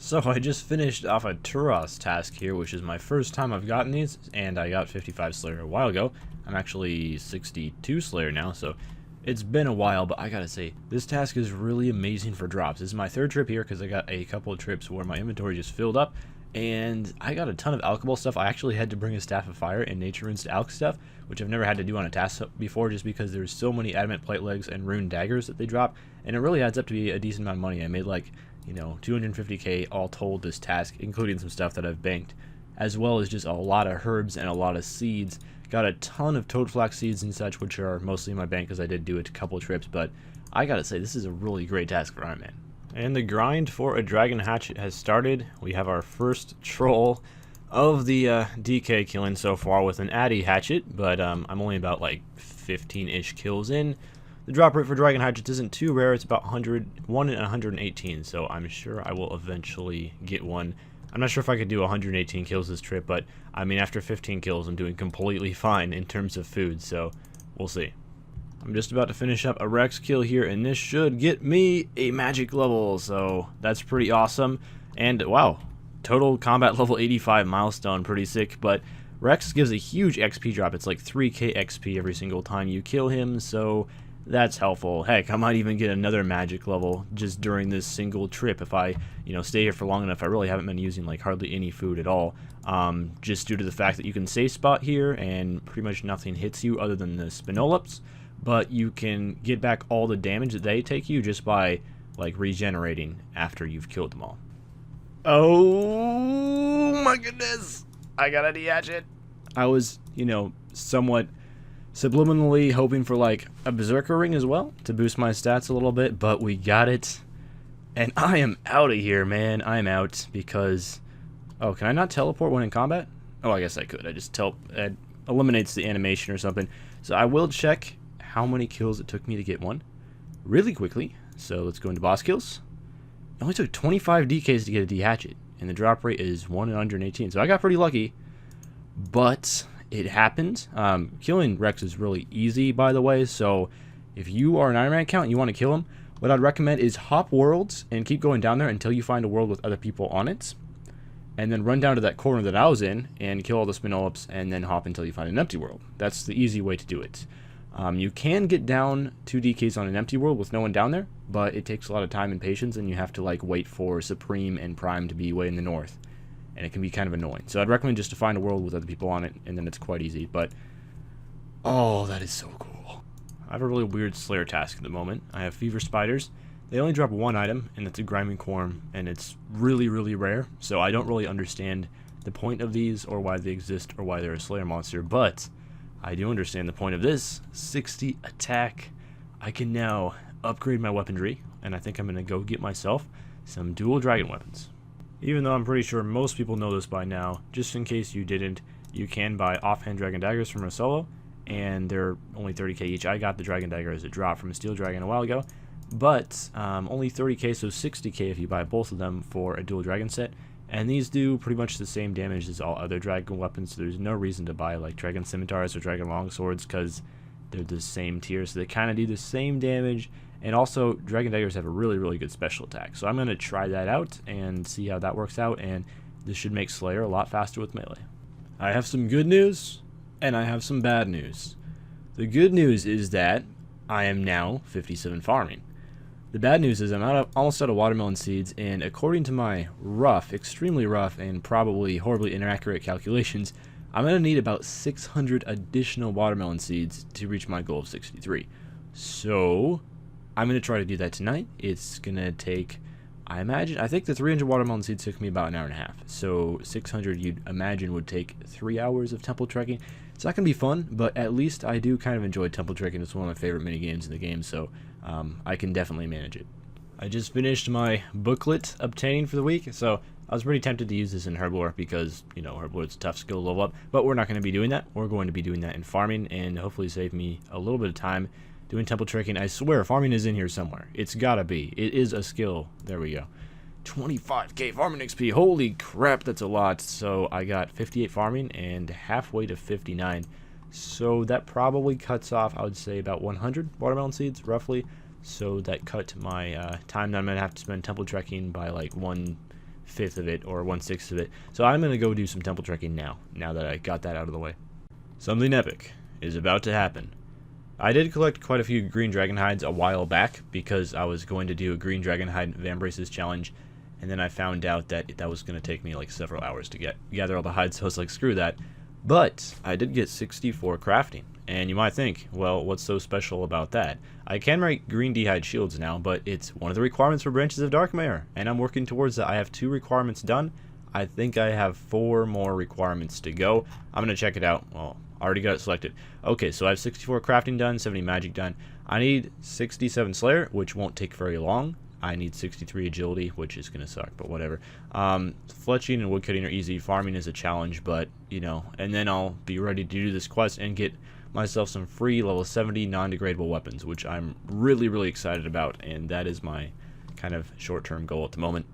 So I just finished off a Turos task here, which is my first time I've gotten these, and I got 55 Slayer a while ago. I'm actually 62 Slayer now, so it's been a while, but I gotta say, this task is really amazing for drops. This is my third trip here, because I got a couple of trips where my inventory just filled up, and I got a ton of alchemy stuff. I actually had to bring a Staff of Fire and Nature Runes to alch stuff, which I've never had to do on a task before, just because there's so many Adamant Plate Legs and Rune Daggers that they drop, and it really adds up to be a decent amount of money. I made like, 250k all told this task, including some stuff that I've banked, as well as just a lot of herbs and a lot of seeds. Got a ton of toadflax seeds and such, which are mostly in my bank because I did do it a couple trips, but I gotta say, this is a really great task for Ironman. And the grind for a dragon hatchet has started. We have our first troll of the DK killing so far with an Addy hatchet, but I'm only about like 15-ish kills in. The drop rate for dragon hatchets isn't too rare. It's about 1 in 118, so I'm sure I will eventually get one. I'm not sure if I could do 118 kills this trip, but I mean, after 15 kills, I'm doing completely fine in terms of food, so we'll see. I'm just about to finish up a Rex kill here, and this should get me a magic level, so that's pretty awesome. And wow, total combat level 85 milestone, pretty sick, but Rex gives a huge XP drop. It's like 3k XP every single time you kill him, so that's helpful. Heck, I might even get another magic level just during this single trip if I, stay here for long enough. I really haven't been using like hardly any food at all, just due to the fact that you can safe spot here and pretty much nothing hits you other than the Spinolups, but you can get back all the damage that they take you just by like regenerating after you've killed them all. Oh my goodness! I got a hatchet. I was, somewhat subliminally hoping for like a Berserker ring as well to boost my stats a little bit, but we got it. And I am out of here, man. I'm out because... Oh, can I not teleport when in combat? Oh, I guess I could. I just it eliminates the animation or something. So I will check how many kills it took me to get one really quickly. So let's go into boss kills. It only took 25 DKs to get a D hatchet, and the drop rate is 1 in 118. So I got pretty lucky, but it happened. Killing Rex is really easy, by the way, so if you are an Ironman account and you want to kill him, what I'd recommend is hop worlds and keep going down there until you find a world with other people on it, and then run down to that corner that I was in and kill all the Spinolups, and then hop until you find an empty world. That's the easy way to do it. You can get down 2 DKs on an empty world with no one down there, but it takes a lot of time and patience, and you have to like wait for Supreme and Prime to be way in the north, and it can be kind of annoying. So I'd recommend just to find a world with other people on it, and then it's quite easy. But oh, that is so cool. I have a really weird Slayer task at the moment. I have Fever Spiders. They only drop 1 item, and it's a Grinding Corm, and it's really, really rare, so I don't really understand the point of these or why they exist or why they're a Slayer monster, but I do understand the point of this. 60 attack. I can now upgrade my weaponry, and I think I'm going to go get myself some dual dragon weapons. Even though I'm pretty sure most people know this by now, just in case you didn't, you can buy offhand dragon daggers from a solo, and they're only 30k each. I got the dragon dagger as a drop from a steel dragon a while ago, but only 30k, so 60k if you buy both of them for a dual dragon set. And these do pretty much the same damage as all other dragon weapons, so there's no reason to buy like dragon scimitars or dragon longswords because they're the same tier, so they kind of do the same damage. And also, dragon daggers have a really, really good special attack, so I'm going to try that out and see how that works out, and this should make Slayer a lot faster with melee. I have some good news, and I have some bad news. The good news is that I am now 57 farming. The bad news is I'm almost out of watermelon seeds, and according to my extremely rough, and probably horribly inaccurate calculations, I'm going to need about 600 additional watermelon seeds to reach my goal of 63. So I'm going to try to do that tonight. It's going to take, I think the 300 watermelon seeds took me about an hour and a half. So 600 you'd imagine would take 3 hours of temple trekking. It's not going to be fun, but at least I do kind of enjoy temple trekking. It's one of my favorite mini games in the game, so I can definitely manage it. I just finished my booklet obtaining for the week, so I was pretty tempted to use this in Herblore because, Herblore is a tough skill to level up, but we're not going to be doing that. We're going to be doing that in farming and hopefully save me a little bit of time doing temple trekking. I swear, farming is in here somewhere. It's gotta be. It is a skill. There we go. 25k farming XP. Holy crap, that's a lot. So I got 58 farming and halfway to 59. So that probably cuts off, I would say, about 100 watermelon seeds, roughly. So that cut my time that I'm going to have to spend temple trekking by like 1 1/5 of it or 1/6 of it. So I'm going to go do some temple trekking now that I got that out of the way. Something epic is about to happen. I did collect quite a few green dragon hides a while back because I was going to do a green dragon hide Vambraces challenge, and then I found out that that was going to take me like several hours to gather all the hides, so I was like, screw that. But I did get 64 crafting, and you might think, well, what's so special about that? I can make green d'hide shields now, but it's one of the requirements for Branches of Darkmeyer, and I'm working towards that. I have 2 requirements done. I think I have 4 more requirements to go. I'm going to check it out. Well, I already got it selected. Okay, so I have 64 crafting done, 70 magic done. I need 67 Slayer, which won't take very long. I need 63 agility, which is going to suck, but whatever. Fletching and woodcutting are easy. Farming is a challenge, but, you know, and then I'll be ready to do this quest and get myself some free level 70 non-degradable weapons, which I'm really, really excited about, and that is my kind of short-term goal at the moment.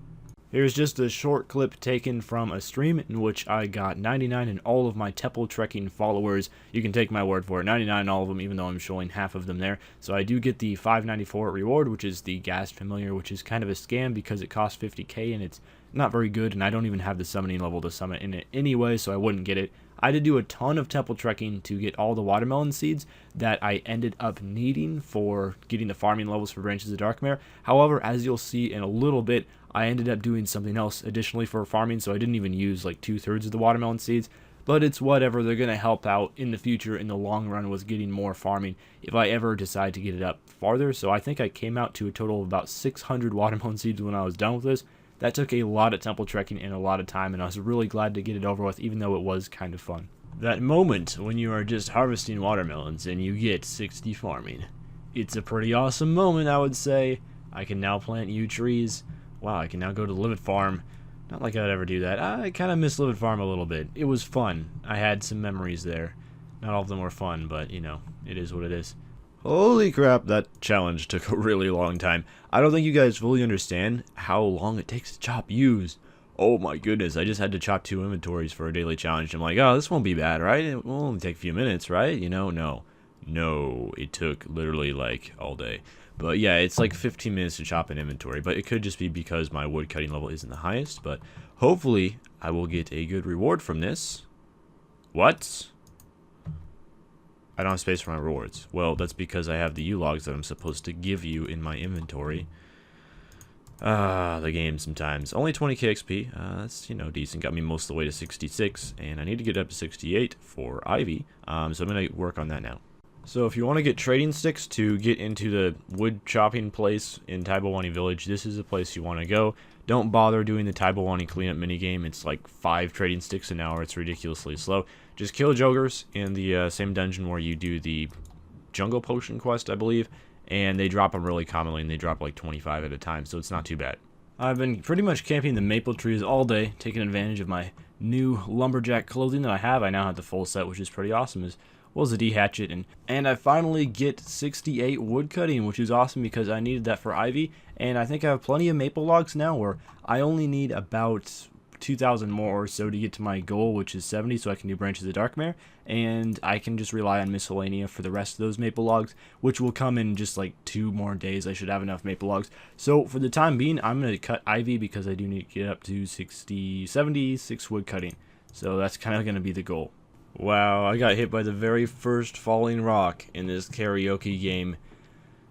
Here's just a short clip taken from a stream in which I got 99 in all of my temple trekking followers. You can take my word for it, 99 in all of them, even though I'm showing half of them there. So I do get the 594 reward, which is the Ghast Familiar, which is kind of a scam because it costs 50k and it's not very good, and I don't even have the summoning level to summon in it anyway, so I wouldn't get it. I did do a ton of temple trekking to get all the watermelon seeds that I ended up needing for getting the farming levels for Branches of Darkmeyer. However, as you'll see in a little bit, I ended up doing something else additionally for farming, so I didn't even use like 2/3 of the watermelon seeds. But it's whatever, they're going to help out in the future in the long run with getting more farming if I ever decide to get it up farther. So I think I came out to a total of about 600 watermelon seeds when I was done with this. That took a lot of temple trekking and a lot of time, and I was really glad to get it over with, even though it was kind of fun. That moment when you are just harvesting watermelons and you get 60 farming. It's a pretty awesome moment, I would say. I can now plant yew trees. Wow, I can now go to the Livet Farm. Not like I'd ever do that. I kind of miss Livet Farm a little bit. It was fun. I had some memories there. Not all of them were fun, but, you know, it is what it is. Holy crap, that challenge took a really long time. I don't think you guys fully understand how long it takes to chop yews. Oh my goodness, I just had to chop 2 inventories for a daily challenge. I'm like, oh, this won't be bad, right? It will only take a few minutes, right? You know, no, it took literally like all day. But yeah, it's like 15 minutes to chop an inventory, but it could just be because my wood cutting level isn't the highest, but hopefully I will get a good reward from this. What? I don't have space for my rewards. Well, that's because I have the yew logs that I'm supposed to give you in my inventory. The game sometimes. Only 20k XP. That's, you know, decent. Got me most of the way to 66, and I need to get up to 68 for Ivy. So I'm going to work on that now. So if you want to get trading sticks to get into the wood chopping place in Taibawani Village, this is the place you want to go. Don't bother doing the Taibawani cleanup minigame. It's like 5 trading sticks an hour. It's ridiculously slow. Just kill Jogers in the same dungeon where you do the Jungle Potion quest, I believe. And they drop them really commonly, and they drop like 25 at a time, so it's not too bad. I've been pretty much camping the maple trees all day, taking advantage of my new lumberjack clothing that I have. I now have the full set, which is pretty awesome, as well as the D-hatchet, and I finally get 68 wood cutting, which is awesome because I needed that for Ivy, and I think I have plenty of maple logs now, where I only need about 2,000 more or so to get to my goal, which is 70, so I can do Branches of Darkmeyer, and I can just rely on Miscellanea for the rest of those maple logs, which will come in just like 2 more days. I should have enough maple logs. So for the time being, I'm going to cut Ivy because I do need to get up to 76 wood cutting. So that's kind of going to be the goal. Wow, I got hit by the very first falling rock in this karaoke game.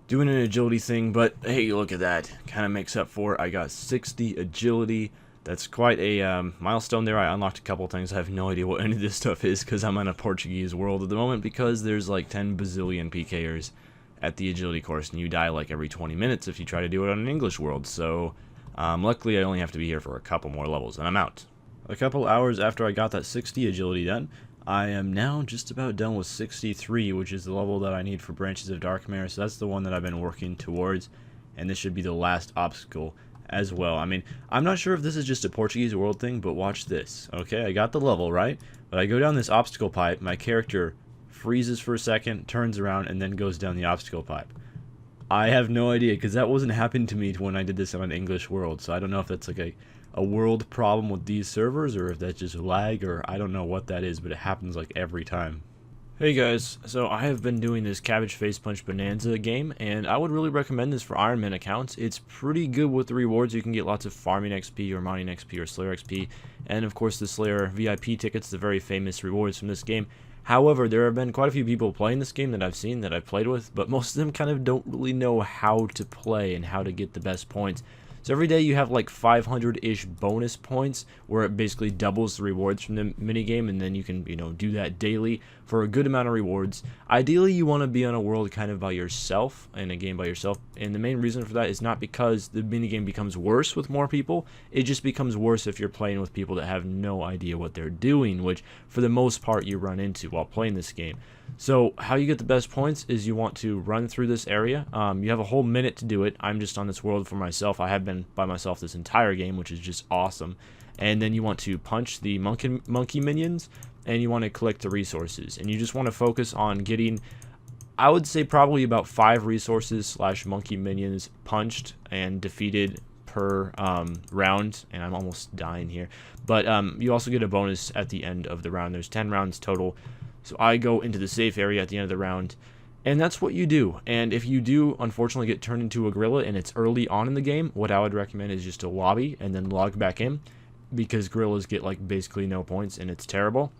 Doing an agility thing, but hey, look at that. Kind of makes up for it. I got 60 agility. That's quite a milestone there. I unlocked a couple things. I have no idea what any of this stuff is because I'm on a Portuguese world at the moment because there's like 10 bazillion PKers at the agility course, and you die like every 20 minutes if you try to do it on an English world. So luckily I only have to be here for a couple more levels, and I'm out. A couple hours after I got that 60 agility done, I am now just about done with 63, which is the level that I need for Branches of Darkmeyer, so that's the one that I've been working towards, and this should be the last obstacle as well. I mean, I'm not sure if this is just a Portuguese world thing, but watch this. Okay, I got the level, right? But I go down this obstacle pipe, my character freezes for a second, turns around, and then goes down the obstacle pipe. I have no idea, because that wasn't happening to me when I did this on an English world, so I don't know if that's like a world problem with these servers, or if that's just lag, or I don't know what that is, but it happens like every time. Hey guys, so I have been doing this Cabbage Face Punch Bonanza game, and I would really recommend this for Ironman accounts. It's pretty good with the rewards. You can get lots of farming XP or mining XP or Slayer XP, and of course the Slayer VIP tickets, the very famous rewards from this game. However, there have been quite a few people playing this game that I've seen, that I've played with, but most of them kind of don't really know how to play and how to get the best points. So every day you have like 500-ish bonus points where it basically doubles the rewards from the minigame, and then you can, do that daily for a good amount of rewards. Ideally, you want to be on a world kind of by yourself, in a game by yourself, and the main reason for that is not because the minigame becomes worse with more people, it just becomes worse if you're playing with people that have no idea what they're doing, which for the most part you run into while playing this game. So how you get the best points is you want to run through this area. You have a whole minute to do it. I'm just on this world for myself. I have been by myself this entire game, which is just awesome. And then you want to punch the monkey minions, and you want to collect the resources. And you just want to focus on getting, I would say, probably about 5 resources / monkey minions punched and defeated per round. And I'm almost dying here. But you also get a bonus at the end of the round. There's 10 rounds total. So I go into the safe area at the end of the round, and that's what you do. And if you do, unfortunately, get turned into a gorilla and it's early on in the game, what I would recommend is just to lobby and then log back in, because gorillas get like basically no points and it's terrible.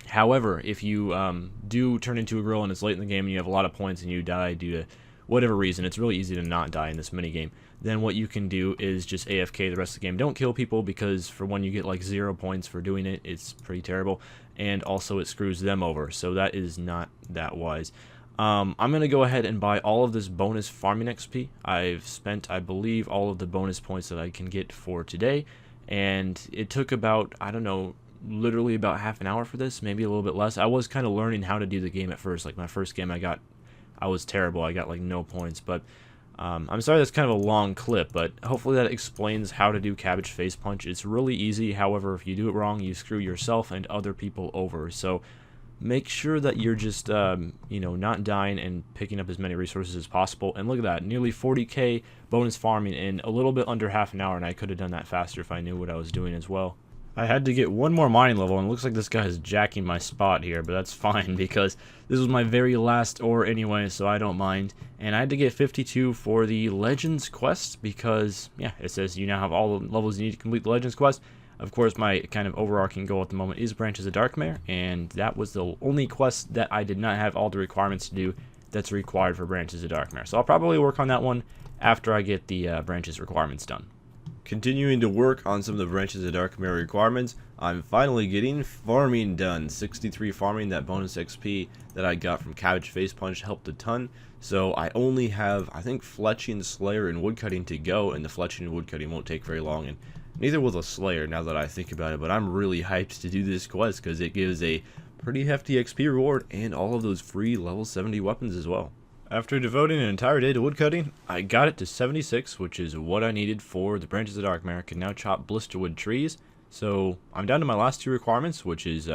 However, if you do turn into a gorilla and it's late in the game and you have a lot of points and you die due to whatever reason, it's really easy to not die in this minigame, then what you can do is just AFK the rest of the game. Don't kill people, because for one, you get like 0 points for doing it. It's pretty terrible, and also it screws them over, so that is not that wise. I'm going to go ahead and buy all of this bonus farming XP. I've spent, I believe, all of the bonus points that I can get for today, and it took about, I don't know, literally about half an hour for this, maybe a little bit less. I was kind of learning how to do the game at first. Like my first game I was terrible. I got like no points, but I'm sorry that's kind of a long clip, but hopefully that explains how to do Cabbage Face Punch. It's really easy. However, if you do it wrong, you screw yourself and other people over. So make sure that you're just, not dying and picking up as many resources as possible. And look at that, nearly 40k bonus farming in a little bit under half an hour, and I could have done that faster if I knew what I was doing as well. I had to get one more mining level, and it looks like this guy is jacking my spot here, but that's fine because this was my very last ore anyway, so I don't mind. And I had to get 52 for the Legends quest because, yeah, it says you now have all the levels you need to complete the Legends quest. Of course, my kind of overarching goal at the moment is Branches of Darkmeyer, and that was the only quest that I did not have all the requirements to do that's required for Branches of Darkmeyer. So I'll probably work on that one after I get the Branches requirements done. Continuing to work on some of the Branches of Darkmeyer requirements, I'm finally getting farming done. 63 farming, that bonus XP that I got from Cabbage Face Punch helped a ton. So I only have, I think, Fletching, Slayer, and Woodcutting to go, and the Fletching and Woodcutting won't take very long, and neither will the Slayer now that I think about it, but I'm really hyped to do this quest because it gives a pretty hefty XP reward and all of those free level 70 weapons as well. After devoting an entire day to woodcutting, I got it to 76, which is what I needed for the Branches of Darkmeyer. I can now chop blisterwood trees, so I'm down to my last 2 requirements, which is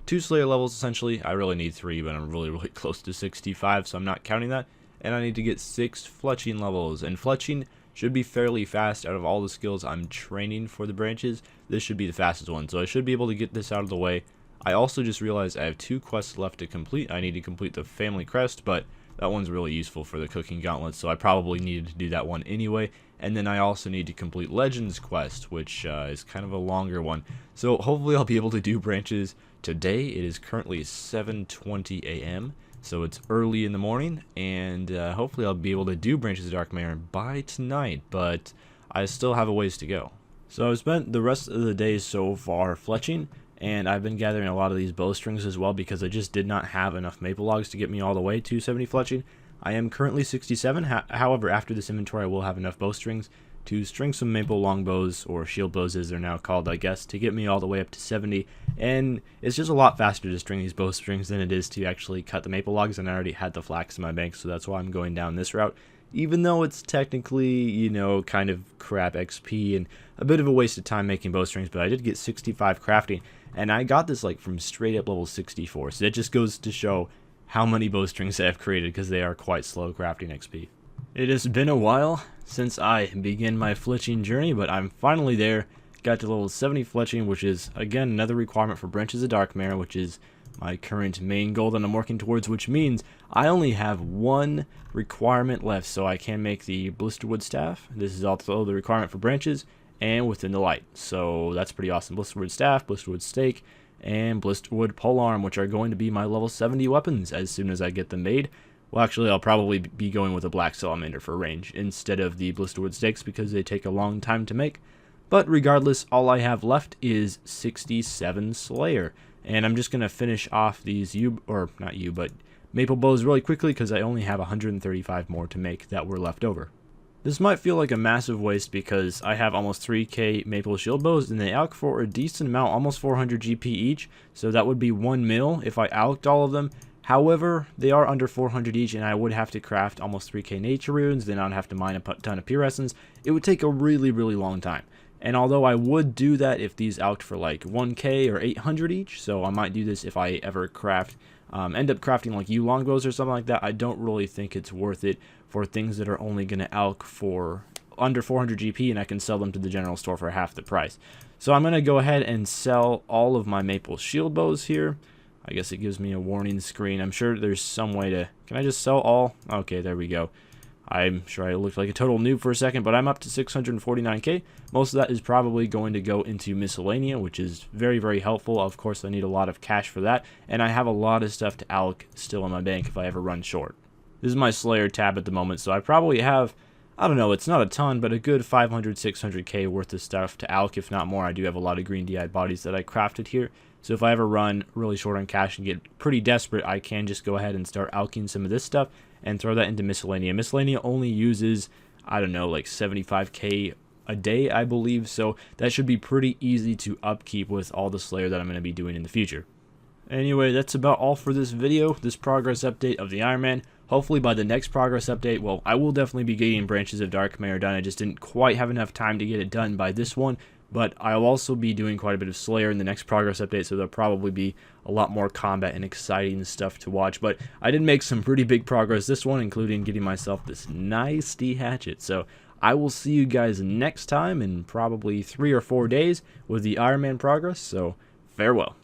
2 Slayer levels essentially. I really need 3, but I'm really close to 65, so I'm not counting that. And I need to get 6 Fletching levels, and Fletching should be fairly fast. Out of all the skills I'm training for the branches, this should be the fastest one, so I should be able to get this out of the way. I also just realized I have 2 quests left to complete. I need to complete the Family Crest, but that one's really useful for the cooking gauntlet, so I probably needed to do that one anyway. And then I also need to complete Legends quest, which is kind of a longer one. So hopefully I'll be able to do branches today. It is currently 7:20 a.m., so it's early in the morning, and hopefully I'll be able to do Branches of Darkmeyer by tonight, but I still have a ways to go. So I've spent the rest of the day so far fletching, and I've been gathering a lot of these bowstrings as well because I just did not have enough maple logs to get me all the way to 70 fletching. I am currently 67, however, after this inventory I will have enough bowstrings to string some maple longbows, or shield bows as they're now called, I guess, to get me all the way up to 70. And it's just a lot faster to string these bowstrings than it is to actually cut the maple logs, and I already had the flax in my bank, so that's why I'm going down this route. Even though it's technically, kind of crap XP and a bit of a waste of time making bowstrings, but I did get 65 crafting, and I got this like from straight up level 64, so that just goes to show how many bowstrings I have created because they are quite slow crafting XP. It has been a while since I began my fletching journey, but I'm finally there. Got to level 70 fletching, which is again another requirement for Branches of Darkmeyer, which is my current main goal that I'm working towards, which means I only have one requirement left, so I can make the blisterwood staff. This is also the requirement for branches and within the light, so that's pretty awesome. Blisterwood staff, blisterwood stake, and blisterwood polearm, which are going to be my level 70 weapons as soon as I get them made. Well, actually, I'll probably be going with a black salamander for range instead of the blisterwood stakes because they take a long time to make. But regardless, all I have left is 67 Slayer. And I'm just going to finish off these maple bows really quickly because I only have 135 more to make that were left over. This might feel like a massive waste because I have almost 3k maple shield bows and they alch for a decent amount, almost 400 GP each. So that would be 1 mil if I alched all of them. However, they are under 400 each, and I would have to craft almost 3k nature runes, then I'd have to mine a ton of pure essence. It would take a really, really long time. And although I would do that if these alched for like 1k or 800 each, so I might do this if I ever end up crafting like longbows or something like that, I don't really think it's worth it for things that are only going to alch for under 400 GP, and I can sell them to the general store for half the price. So I'm going to go ahead and sell all of my maple shield bows here. I guess it gives me a warning screen. I'm sure there's some way to... Can I just sell all? Okay, there we go. I'm sure I looked like a total noob for a second, but I'm up to 649k. Most of that is probably going to go into miscellanea, which is very, very helpful. Of course, I need a lot of cash for that, and I have a lot of stuff to alch still in my bank if I ever run short. This is my Slayer tab at the moment, so I probably have... I don't know, it's not a ton, but a good 500, 600k worth of stuff to alch, if not more. I do have a lot of green DI bodies that I crafted here. So if I ever run really short on cash and get pretty desperate, I can just go ahead and start alching some of this stuff and throw that into miscellanea. Miscellanea only uses, I don't know, like 75k a day, I believe. So that should be pretty easy to upkeep with all the Slayer that I'm going to be doing in the future. Anyway, that's about all for this video, this progress update of the Ironman. Hopefully by the next progress update, well, I will definitely be getting Branches of Darkmeyer done. I just didn't quite have enough time to get it done by this one. But I'll also be doing quite a bit of Slayer in the next progress update, so there'll probably be a lot more combat and exciting stuff to watch. But I did make some pretty big progress this one, including getting myself this nice hatchet. So I will see you guys next time in probably 3 or 4 days with the Ironman progress. So farewell.